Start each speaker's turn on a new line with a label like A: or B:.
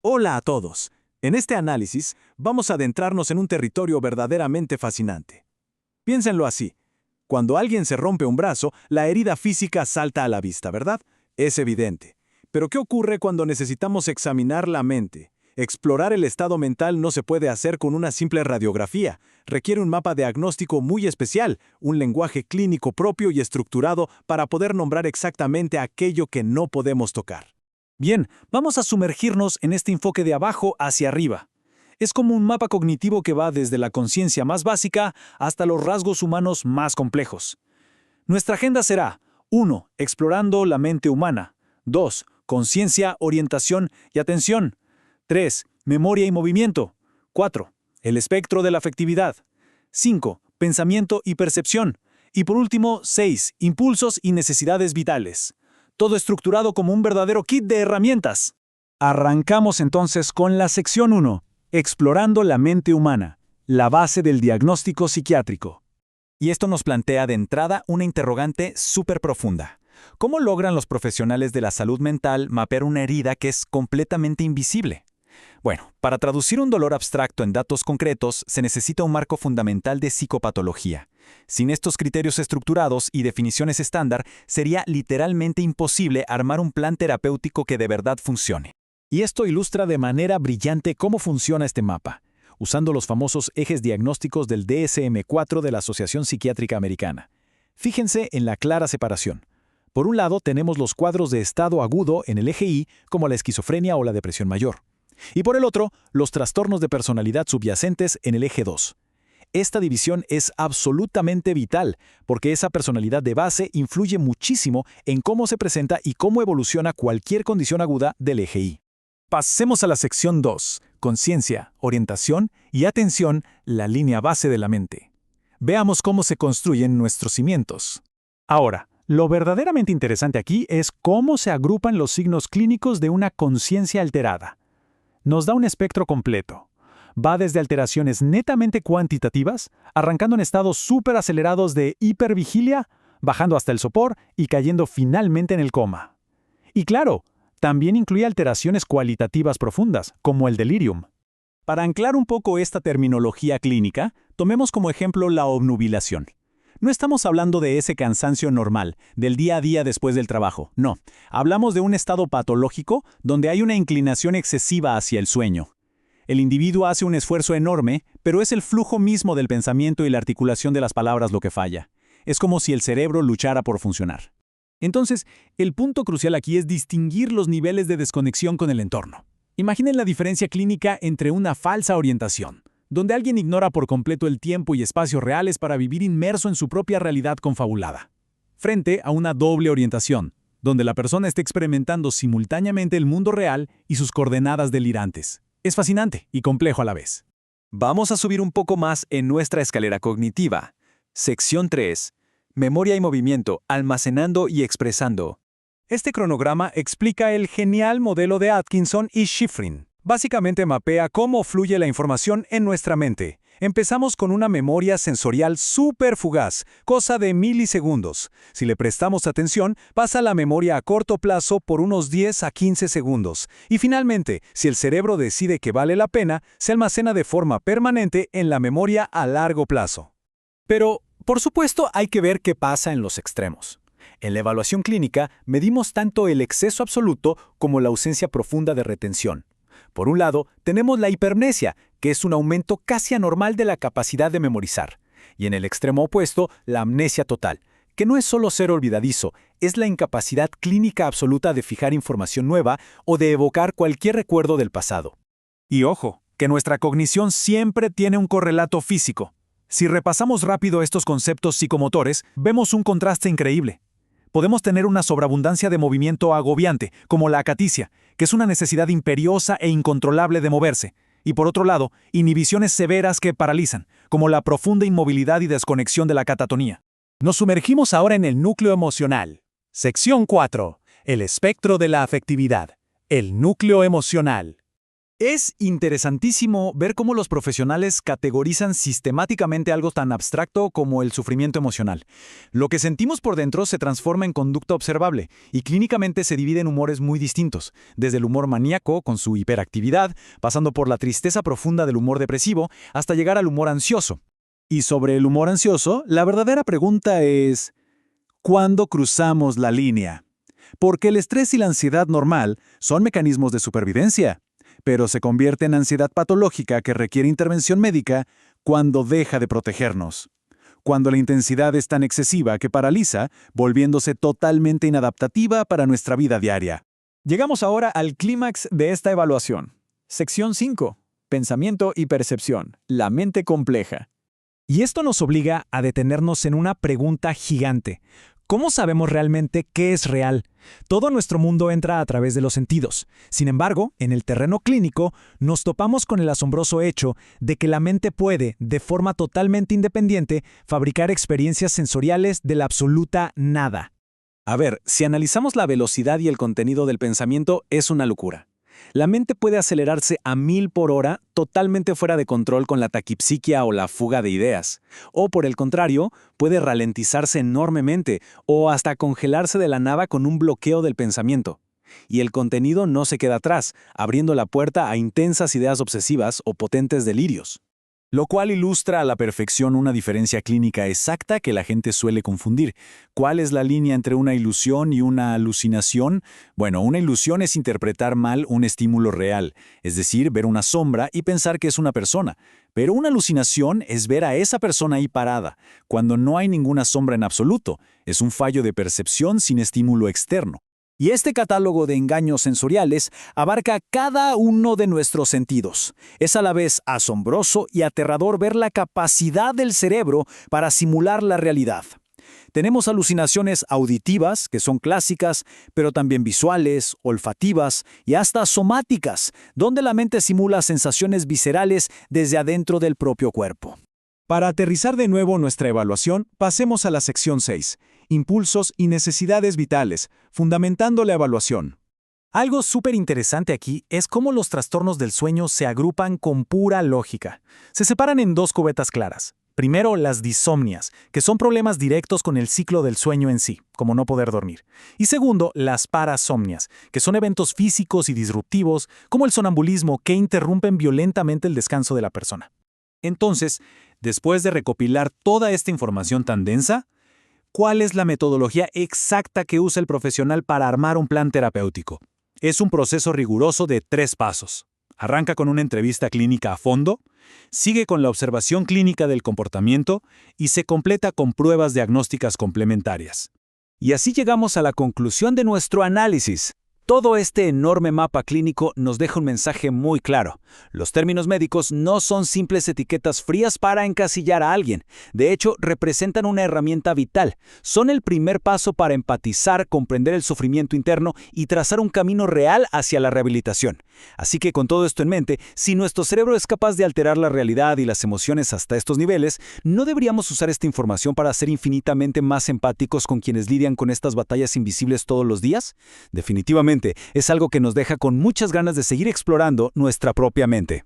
A: Hola a todos. En este análisis vamos a adentrarnos en un territorio verdaderamente fascinante. Piénsenlo así. Cuando alguien se rompe un brazo, la herida física salta a la vista, ¿verdad? Es evidente. Pero ¿qué ocurre cuando necesitamos examinar la mente? Explorar el estado mental no se puede hacer con una simple radiografía. Requiere un mapa diagnóstico muy especial, un lenguaje clínico propio y estructurado para poder nombrar exactamente aquello que no podemos tocar.
B: Bien, vamos a sumergirnos en este enfoque de abajo hacia arriba. Es como un mapa cognitivo que va desde la conciencia más básica hasta los rasgos humanos más complejos. Nuestra agenda será 1. Explorando la mente humana. 2. Conciencia, orientación y atención. 3. Memoria y movimiento. 4. El espectro de la afectividad. 5. Pensamiento y percepción. Y por último, 6. Impulsos y necesidades vitales. Todo estructurado como un verdadero kit de herramientas. Arrancamos entonces con la sección 1, explorando la mente humana, la base del diagnóstico psiquiátrico.
C: Y esto nos plantea de entrada una interrogante súper profunda. ¿Cómo logran los profesionales de la salud mental mapear una herida que es completamente invisible? Bueno, para traducir un dolor abstracto en datos concretos se necesita un marco fundamental de psicopatología. Sin estos criterios estructurados y definiciones estándar, sería literalmente imposible armar un plan terapéutico que de verdad funcione.
B: Y esto ilustra de manera brillante cómo funciona este mapa, usando los famosos ejes diagnósticos del DSM-4 de la Asociación Psiquiátrica Americana. Fíjense en la clara separación. Por un lado tenemos los cuadros de estado agudo en el eje Y, como la esquizofrenia o la depresión mayor. Y por el otro, los trastornos de personalidad subyacentes en el eje 2. Esta división es absolutamente vital, porque esa personalidad de base influye muchísimo en cómo se presenta y cómo evoluciona cualquier condición aguda del eje Y. Pasemos a la sección 2, conciencia, orientación y atención, la línea base de la mente. Veamos cómo se construyen nuestros cimientos. Ahora, lo verdaderamente interesante aquí es cómo se agrupan los signos clínicos de una conciencia alterada. Nos da un espectro completo. Va desde alteraciones netamente cuantitativas, arrancando en estados súper acelerados de hipervigilia, bajando hasta el sopor y cayendo finalmente en el coma. Y claro, también incluye alteraciones cualitativas profundas, como el delirium.
C: Para anclar un poco esta terminología clínica, tomemos como ejemplo la obnubilación. No estamos hablando de ese cansancio normal, del día a día después del trabajo, no. Hablamos de un estado patológico donde hay una inclinación excesiva hacia el sueño. El individuo hace un esfuerzo enorme, pero es el flujo mismo del pensamiento y la articulación de las palabras lo que falla. Es como si el cerebro luchara por funcionar. Entonces, el punto crucial aquí es distinguir los niveles de desconexión con el entorno. Imaginen la diferencia clínica entre una falsa orientación, donde alguien ignora por completo el tiempo y espacio reales para vivir inmerso en su propia realidad confabulada, frente a una doble orientación, donde la persona está experimentando simultáneamente el mundo real y sus coordenadas delirantes. Es fascinante y complejo a la vez.
A: Vamos a subir un poco más en nuestra escalera cognitiva. Sección 3. Memoria y movimiento, almacenando y expresando. Este cronograma explica el genial modelo de Atkinson y Shiffrin. Básicamente mapea cómo fluye la información en nuestra mente. Empezamos con una memoria sensorial súper fugaz, cosa de milisegundos. Si le prestamos atención, pasa la memoria a corto plazo por unos 10 a 15 segundos. Y finalmente, si el cerebro decide que vale la pena, se almacena de forma permanente en la memoria a largo plazo.
B: Pero, por supuesto, hay que ver qué pasa en los extremos. En la evaluación clínica, medimos tanto el exceso absoluto como la ausencia profunda de retención. Por un lado, tenemos la hipermnesia, que es un aumento casi anormal de la capacidad de memorizar. Y en el extremo opuesto, la amnesia total, que no es solo ser olvidadizo, es la incapacidad clínica absoluta de fijar información nueva o de evocar cualquier recuerdo del pasado.
C: Y ojo, que nuestra cognición siempre tiene un correlato físico. Si repasamos rápido estos conceptos psicomotores, vemos un contraste increíble. Podemos tener una sobreabundancia de movimiento agobiante, como la acaticia, que es una necesidad imperiosa e incontrolable de moverse, y por otro lado, inhibiciones severas que paralizan, como la profunda inmovilidad y desconexión de la catatonía.
A: Nos sumergimos ahora en el núcleo emocional. Sección 4. El espectro de la afectividad. El núcleo emocional.
B: Es interesantísimo ver cómo los profesionales categorizan sistemáticamente algo tan abstracto como el sufrimiento emocional. Lo que sentimos por dentro se transforma en conducta observable y clínicamente se divide en humores muy distintos, desde el humor maníaco con su hiperactividad, pasando por la tristeza profunda del humor depresivo, hasta llegar al humor ansioso. Y sobre el humor ansioso, la verdadera pregunta es: ¿cuándo cruzamos la línea? Porque el estrés y la ansiedad normal son mecanismos de supervivencia, pero se convierte en ansiedad patológica que requiere intervención médica cuando deja de protegernos. Cuando la intensidad es tan excesiva que paraliza, volviéndose totalmente inadaptativa para nuestra vida diaria.
A: Llegamos ahora al clímax de esta evaluación. Sección 5. Pensamiento y percepción. La mente compleja.
C: Y esto nos obliga a detenernos en una pregunta gigante. ¿Cómo sabemos realmente qué es real? Todo nuestro mundo entra a través de los sentidos. Sin embargo, en el terreno clínico, nos topamos con el asombroso hecho de que la mente puede, de forma totalmente independiente, fabricar experiencias sensoriales de la absoluta nada.
A: A ver, si analizamos la velocidad y el contenido del pensamiento, es una locura. La mente puede acelerarse a 1000 por hora, totalmente fuera de control con la taquipsiquia o la fuga de ideas. O, por el contrario, puede ralentizarse enormemente o hasta congelarse de la nada con un bloqueo del pensamiento. Y el contenido no se queda atrás, abriendo la puerta a intensas ideas obsesivas o potentes delirios.
B: Lo cual ilustra a la perfección una diferencia clínica exacta que la gente suele confundir. ¿Cuál es la línea entre una ilusión y una alucinación? Bueno, una ilusión es interpretar mal un estímulo real, es decir, ver una sombra y pensar que es una persona. Pero una alucinación es ver a esa persona ahí parada, cuando no hay ninguna sombra en absoluto. Es un fallo de percepción sin estímulo externo. Y este catálogo de engaños sensoriales abarca cada uno de nuestros sentidos. Es a la vez asombroso y aterrador ver la capacidad del cerebro para simular la realidad. Tenemos alucinaciones auditivas, que son clásicas, pero también visuales, olfativas y hasta somáticas, donde la mente simula sensaciones viscerales desde adentro del propio cuerpo.
C: Para aterrizar de nuevo nuestra evaluación, pasemos a la sección 6, impulsos y necesidades vitales, fundamentando la evaluación. Algo súper interesante aquí es cómo los trastornos del sueño se agrupan con pura lógica. Se separan en dos cubetas claras. Primero, las disomnias, que son problemas directos con el ciclo del sueño en sí, como no poder dormir. Y segundo, las parasomnias, que son eventos físicos y disruptivos, como el sonambulismo, que interrumpen violentamente el descanso de la persona.
B: Entonces, después de recopilar toda esta información tan densa, ¿cuál es la metodología exacta que usa el profesional para armar un plan terapéutico? Es un proceso riguroso de 3 pasos. Arranca con una entrevista clínica a fondo, sigue con la observación clínica del comportamiento y se completa con pruebas diagnósticas complementarias.
A: Y así llegamos a la conclusión de nuestro análisis. Todo este enorme mapa clínico nos deja un mensaje muy claro. Los términos médicos no son simples etiquetas frías para encasillar a alguien. De hecho, representan una herramienta vital. Son el primer paso para empatizar, comprender el sufrimiento interno y trazar un camino real hacia la rehabilitación. Así que con todo esto en mente, si nuestro cerebro es capaz de alterar la realidad y las emociones hasta estos niveles, ¿no deberíamos usar esta información para ser infinitamente más empáticos con quienes lidian con estas batallas invisibles todos los días? Definitivamente, es algo que nos deja con muchas ganas de seguir explorando nuestra propia mente.